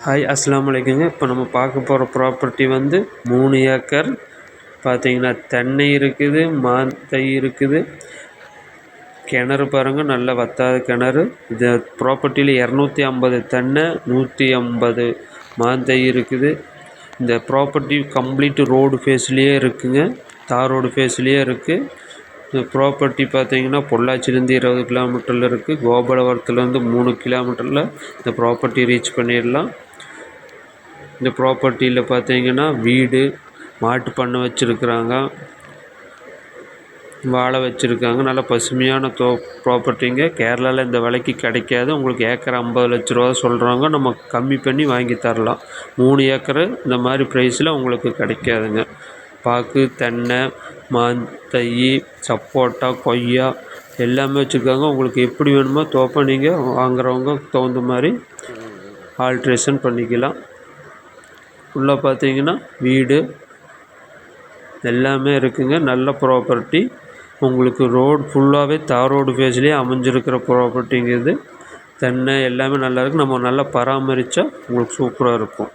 Hi அஸ்ஸலாமு அலைக்குங்க. இப்போ நம்ம பார்க்க போகிற ப்ராப்பர்ட்டி வந்து 3 ஏக்கர். பார்த்தீங்கன்னா தென்னை இருக்குது, மாந்தை இருக்குது, கிணறு பாருங்கள், நல்ல வத்தாத கிணறு. இந்த ப்ராப்பர்ட்டியில் 250 தென்னை, 180 மாந்தை இருக்குது. இந்த ப்ராப்பர்ட்டி கம்ப்ளீட் ரோடு ஃபேஸ்லேயே இருக்குங்க, தார் ரோடு ஃபேஸ்லேயே இருக்குது. இந்த ப்ராப்பர்ட்டி பார்த்தீங்கன்னா பொள்ளாச்சிலேருந்து 20 கிலோமீட்டரில் இருக்குது, கோபாலபுரத்துலேருந்து 3 கிலோமீட்டரில் இந்த ப்ராப்பர்ட்டி ரீச் பண்ணிடலாம். இந்த ப்ராப்பர்ட்டியில் பார்த்தீங்கன்னா வீடு, மாட்டு பண்ணை வச்சுருக்குறாங்க, வாழை வச்சுருக்காங்க. நல்ல பசுமையான ப்ராப்பர்ட்டிங்க. கேரளாவில் இந்த விலைக்கு கிடைக்காது. உங்களுக்கு ஏக்கர் 50 லட்ச ரூபா சொல்கிறாங்க, நம்ம கம்மி பண்ணி வாங்கி தரலாம். 3 ஏக்கரு இந்த மாதிரி ப்ரைஸில் உங்களுக்கு கிடைக்காதுங்க. பாக்கு, தென்னை, மாந்தை, சப்போட்டா, கொய்யா எல்லாமே வச்சுருக்காங்க. உங்களுக்கு எப்படி வேணுமோ தோப்பை நீங்கள் வாங்குறவங்க தகுந்த மாதிரி ஆல்ட்ரேஷன் பண்ணிக்கலாம். உள்ளே பார்த்தீங்கன்னா வீடு எல்லாமே இருக்குங்க. நல்ல ப்ராப்பர்ட்டி. உங்களுக்கு ரோடு ஃபுல்லாகவே தார் ரோடு ஃபேஸ்லேயே அமைஞ்சிருக்கிற ப்ராப்பர்ட்டிங்க இது. தென்னை எல்லாமே நல்லா இருக்குது. நம்ம நல்லா பராமரித்தா உங்களுக்கு சூப்பராக இருக்கும்.